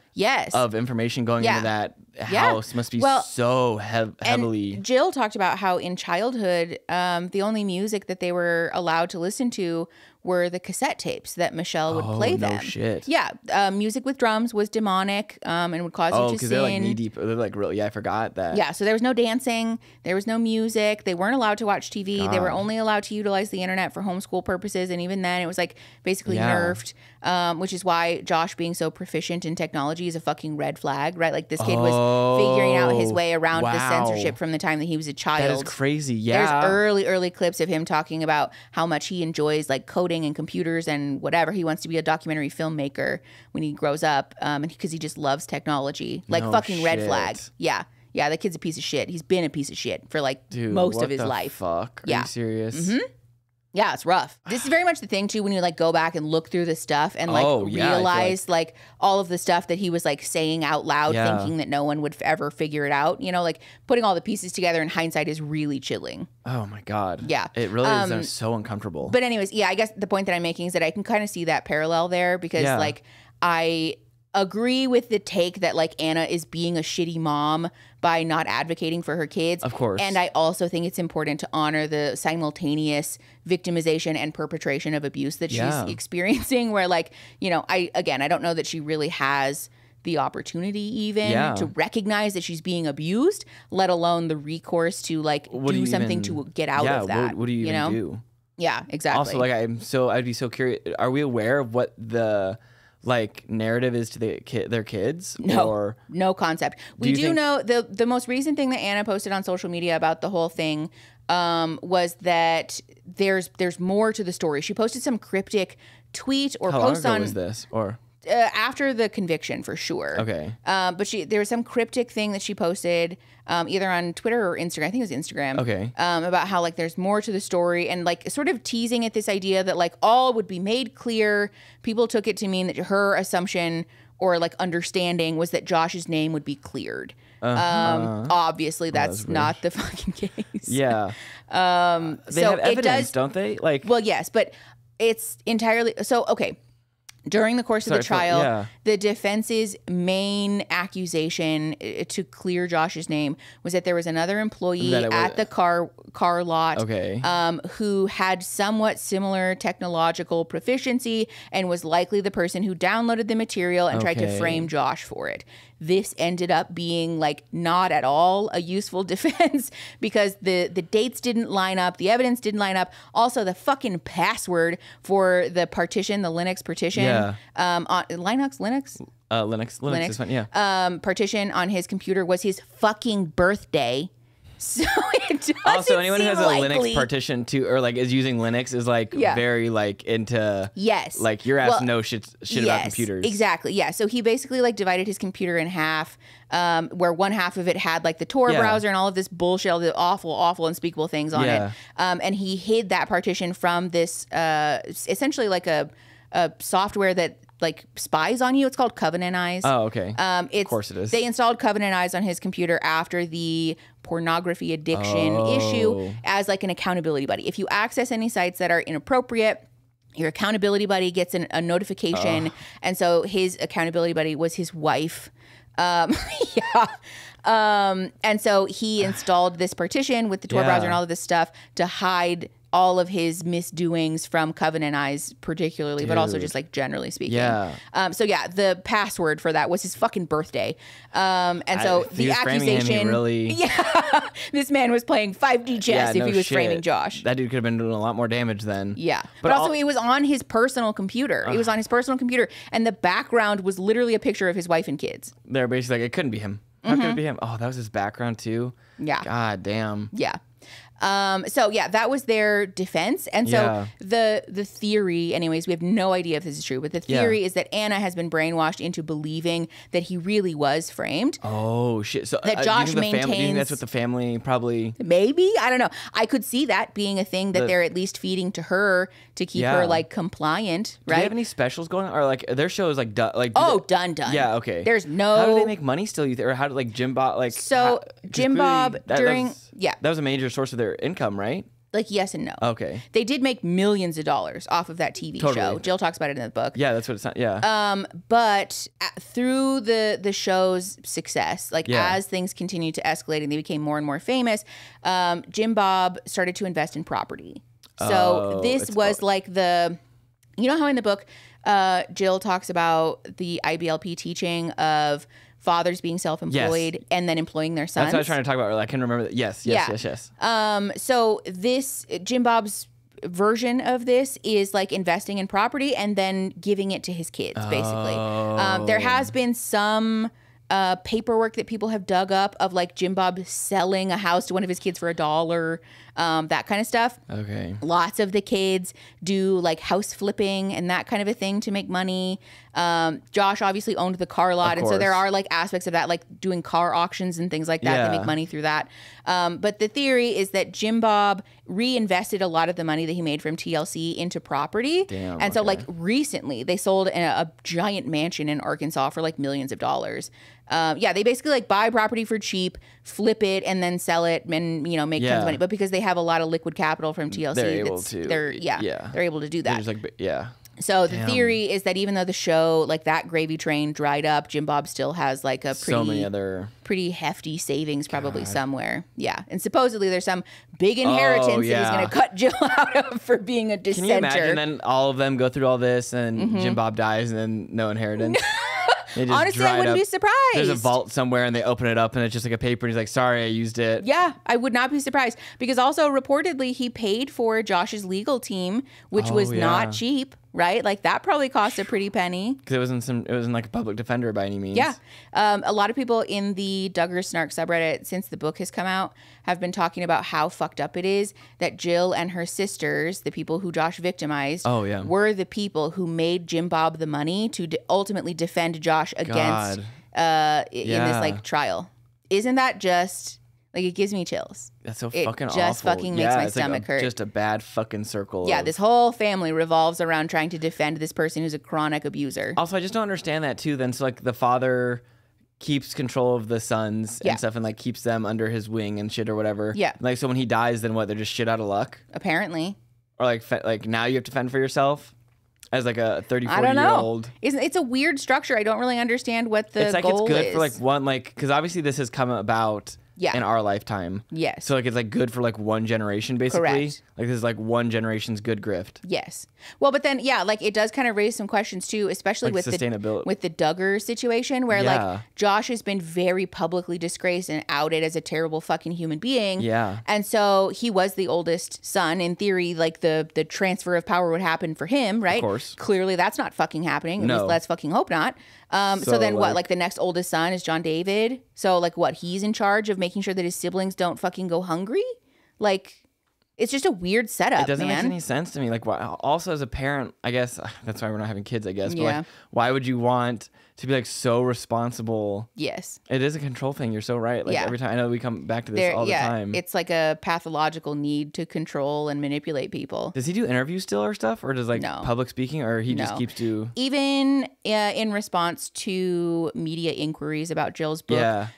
of information going into that house must be so heavily. And Jill talked about how in childhood, the only music that they were allowed to listen to were the cassette tapes that Michelle would play them. No shit. Yeah, music with drums was demonic and would cause you to sin. Oh, because they're like knee deep. They're like really. Yeah, I forgot that. Yeah, so there was no dancing. There was no music. They weren't allowed to watch TV. God. They were only allowed to utilize the internet for homeschool purposes, and even then, it was like basically nerfed. Which is why Josh being so proficient in technology is a fucking red flag, right? Like this kid was figuring out his way around the censorship from the time that he was a child. That is crazy. Yeah, there's early clips of him talking about how much he enjoys like coding and computers and whatever. He wants to be a documentary filmmaker when he grows up, because he just loves technology. Like fucking red flag. Yeah, the kid's a piece of shit. He's been a piece of shit for like most of his life. Fuck. Are you serious? Mm-hmm. Yeah, it's rough. This is very much the thing too when you like go back and look through the stuff and like realize like all of the stuff that he was like saying out loud, thinking that no one would ever figure it out. You know, like putting all the pieces together in hindsight is really chilling. Oh my God. Yeah. It really is so uncomfortable. But anyways, yeah, I guess the point that I'm making is that I can kind of see that parallel there because like I agree with the take that like Anna is being a shitty mom by not advocating for her kids. Of course. And I also think it's important to honor the simultaneous victimization and perpetration of abuse that she's experiencing where like, you know, I don't know that she really has the opportunity even to recognize that she's being abused, let alone the recourse to like do something to get out of that. What do you even do? Yeah, exactly. Also, like I'd be so curious. Are we aware of what the like narrative is to their kids? No, no concept. We do know the most recent thing that Anna posted on social media about the whole thing was that there's more to the story. She posted some cryptic tweet or post on. How long ago was this? Or after the conviction for sure. Okay. But there was some cryptic thing that she posted either on Twitter or Instagram. I think it was Instagram. Okay. About how like there's more to the story and like sort of teasing at this idea that like all would be made clear. People took it to mean that her assumption or like understanding was that Josh's name would be cleared. Obviously that's not the fucking case. Yeah. They have evidence, don't they? Like, well, yes, but it's entirely so. Okay. During the course of the trial, the defense's main accusation to clear Josh's name was that there was another employee at the car lot who had somewhat similar technological proficiency and was likely the person who downloaded the material and tried to frame Josh for it. This ended up being like not at all a useful defense because the dates didn't line up, the evidence didn't line up. Also, the fucking password for the partition, the Linux partition, on Linux is fine, partition on his computer was his fucking birthday. So it doesn't also anyone who has a likely. Linux partition too, or like is using Linux is like very like into like your ass knows shit about computers. Exactly. Yeah. So he basically like divided his computer in half, where one half of it had like the Tor browser and all of this bullshit, all the awful unspeakable things on it. And he hid that partition from this essentially like a software that like spies on you. It's called Covenant Eyes. Oh, okay. Of course it is. They installed Covenant Eyes on his computer after the pornography addiction issue as like an accountability buddy. If you access any sites that are inappropriate, your accountability buddy gets a notification. And so his accountability buddy was his wife. And so he installed this partition with the Tor browser and all of this stuff to hide all of his misdoings from Covenant Eyes particularly, but also just like generally speaking. So the password for that was his fucking birthday. And so the accusation, this man was playing 5D chess if he was framing Josh. That dude could have been doing a lot more damage then. Yeah. But also it was on his personal computer. It was on his personal computer. And the background was literally a picture of his wife and kids. They're basically like, it couldn't be him. How could it be him? Oh, that was his background too? Yeah. God damn. Yeah. That was their defense. And so the theory, anyways, we have no idea if this is true, but the theory is that Anna has been brainwashed into believing that he really was framed. Oh, shit. So that Josh do you maintains. Do you think that's what the family probably. Maybe. I don't know. I could see that being a thing that they're at least feeding to her to keep her like compliant, right? Do they have any specials going on? Or like their show is like done? Done. Yeah, okay. There's no. How do they make money still? Or how do like Jim Bob like. So Jim Bob during. That was a major source of their income, right? Like yes and no. Okay. They did make millions of dollars off of that TV show. Jill talks about it in the book. Yeah, that's what it's not. Yeah. But through the show's success, like as things continued to escalate and they became more and more famous, Jim Bob started to invest in property. So this was like you know how in the book Jill talks about the IBLP teaching of fathers being self-employed and then employing their sons. That's what I was trying to talk about. I can remember that. Yes. So this Jim Bob's version of this is like investing in property and then giving it to his kids, basically. There has been some paperwork that people have dug up of like Jim Bob selling a house to one of his kids for $1. that kind of stuff. Okay. Lots of the kids do like house flipping and that kind of a thing to make money. Josh obviously owned the car lot, and so there are like aspects of that, like doing car auctions and things like that. They make money through that. But the theory is that Jim Bob reinvested a lot of the money that he made from TLC into property. Damn, and so like recently they sold a giant mansion in Arkansas for like millions of dollars. They basically like buy property for cheap, flip it, and then sell it, and make tons of money. But because they have a lot of liquid capital from TLC, they're able to do that. So the theory is that even though the show, like that gravy train dried up, Jim Bob still has like a pretty hefty savings probably somewhere. Yeah. And supposedly there's some big inheritance that he's going to cut Jill out of for being a dissenter. Can you imagine then all of them go through all this and Jim Bob dies and then no inheritance? Honestly, I wouldn't be surprised. There's a vault somewhere and they open it up and it's just like a paper and he's like, sorry, I used it. Yeah, I would not be surprised. Because also reportedly he paid for Josh's legal team, which was not cheap, right? Like that probably cost a pretty penny. Because it wasn't like a public defender by any means. Yeah. A lot of people in the Duggars Snark subreddit since the book has come out have been talking about how fucked up it is that Jill and her sisters, the people who Josh victimized, were the people who made Jim Bob the money to ultimately defend Josh against in this like trial. Isn't that just like, it gives me chills. That's so fucking awful. It just fucking makes my stomach hurt. Just a bad fucking circle. Yeah, this whole family revolves around trying to defend this person who's a chronic abuser. Also, I just don't understand that too. Then so like the father keeps control of the sons and stuff and like keeps them under his wing and shit or whatever. Yeah. Like so when he dies, then what? They're just shit out of luck? Apparently. Or like now you have to fend for yourself? As like a 34-year-old. It's a weird structure. I don't really understand what the goal is. It's good for like one, like, because obviously this has come about in our lifetime. Yes. So like it's like good for like one generation basically. Correct. Like this is like one generation's good grift. Yes. Well, but then like it does kind of raise some questions too, especially like with sustainability. With the Duggars situation where like Josh has been very publicly disgraced and outed as a terrible fucking human being. Yeah. And so he was the oldest son. In theory, like the transfer of power would happen for him, right? Of course. Clearly that's not fucking happening. At least let's fucking hope not. So then what, like the next oldest son is John David? So like what, he's in charge of making sure that his siblings don't fucking go hungry? Like, it's just a weird setup, It doesn't make any sense to me. Like, also as a parent, I guess, that's why we're not having kids, I guess. But like, why would you want to be like so responsible? Yes. It is a control thing. You're so right. Like every time, I know we come back to this all the time. It's like a pathological need to control and manipulate people. Does he do interviews still or stuff? Or does like public speaking, or he just keeps to... Even in response to media inquiries about Jill's book,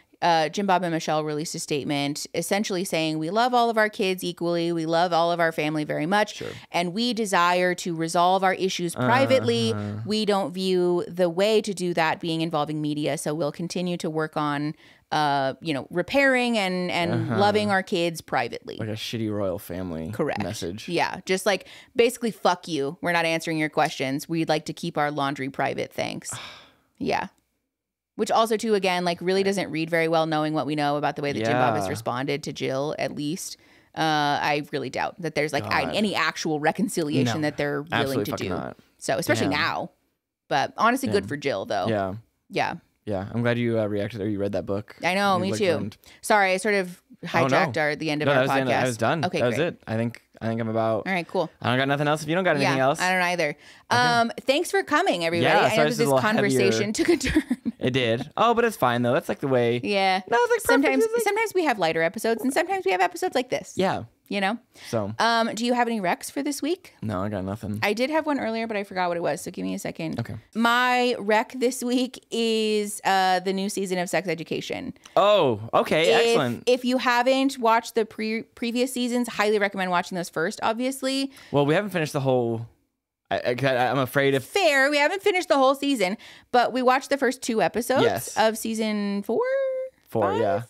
Jim Bob and Michelle released a statement essentially saying, we love all of our kids equally. We love all of our family very much. Sure. And we desire to resolve our issues privately. We don't view the way to do that being involving media. So we'll continue to work on, repairing and loving our kids privately. Like a shitty royal family message. Yeah. Just like basically, fuck you. We're not answering your questions. We'd like to keep our laundry private. Thanks. Yeah. Which also, too, again, like really doesn't read very well knowing what we know about the way that Jim Bob has responded to Jill, at least. I really doubt that there's like any actual reconciliation that they're willing to do. Not. So, especially now. But honestly, good for Jill, though. Yeah. Yeah. Yeah. I'm glad you reacted or you read that book. I know, me too. Sorry, I sort of hijacked the end of our podcast. I was done. Okay, that was it. I think I'm about... All right, cool. I don't got nothing else. If you don't got anything else. I don't either. Okay. Thanks for coming, everybody. I know that this conversation took a turn. It did. Oh, but it's fine, though. That's like the way... Yeah. No, it's like sometimes we have lighter episodes, and sometimes we have episodes like this. Yeah. You know? So. Do you have any recs for this week? No, I got nothing. I did have one earlier, but I forgot what it was. So give me a second. Okay. My rec this week is the new season of Sex Education. Oh, okay. Excellent. If you haven't watched the previous seasons, highly recommend watching those first, obviously. Well, we haven't finished the whole... I'm afraid if... Fair. We haven't finished the whole season, but we watched the first 2 episodes of season 4? 4, yeah.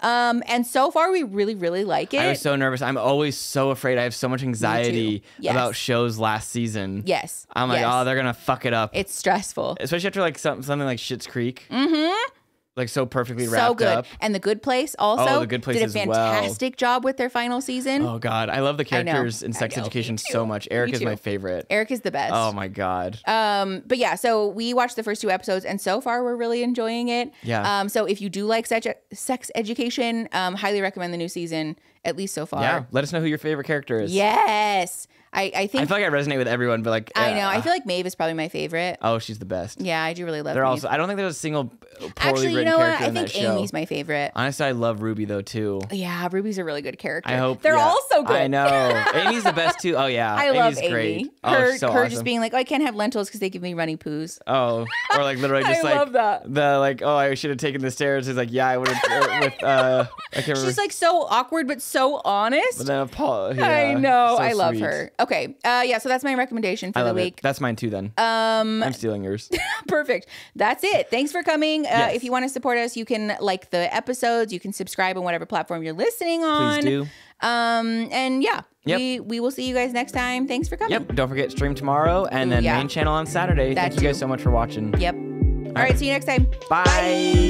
And so far we really, really like it. I was so nervous. I'm always so afraid. I have so much anxiety about shows last season. Yes. I'm like, oh, they're going to fuck it up. It's stressful. Especially after like something like Schitt's Creek. Mm-hmm. like so perfectly wrapped so good. up. And The Good Place also The Good Place did a fantastic job with their final season. Oh God, I love the characters in Sex Education so much. Eric is my favorite. Eric is the best. Oh my God. But yeah, so we watched the first 2 episodes, and so far we're really enjoying it. Yeah. So if you do like sex education, highly recommend the new season, at least so far. Yeah. Let us know who your favorite character is. Yes. I think I feel like I resonate with everyone, but like I know. I feel like Maeve is probably my favorite. Oh, she's the best. Yeah, I do really love. They're Maeve. also. I don't think there's a single poorly Actually, written you know character what? in that show. I think Amy's my favorite. Honestly, I love Ruby though too. Yeah, Ruby's a really good character. I hope they're all so good. I know. Amy's the best too. Oh yeah, I love Amy's Amy. great. Her awesome. just being like, oh, I can't have lentils because they give me runny poos. Oh, or like literally just I love that. The like, oh, I should have taken the stairs. He's like, yeah, I would have. With I can't remember. She's like so awkward but so honest. But then Paul. Yeah, I know. so I love sweet. her. Okay. Yeah. So that's my recommendation for the week. That's mine too. Then. I'm stealing yours. Perfect. That's it. Thanks for coming. If you want to support us, you can like the episodes. You can subscribe on whatever platform you're listening on. Please do. And yeah, Yep. we will see you guys next time. Thanks for coming. Yep. Don't forget stream tomorrow and then main channel on Saturday. Thank you guys so much for watching. Yep. All right. See you next time. Bye.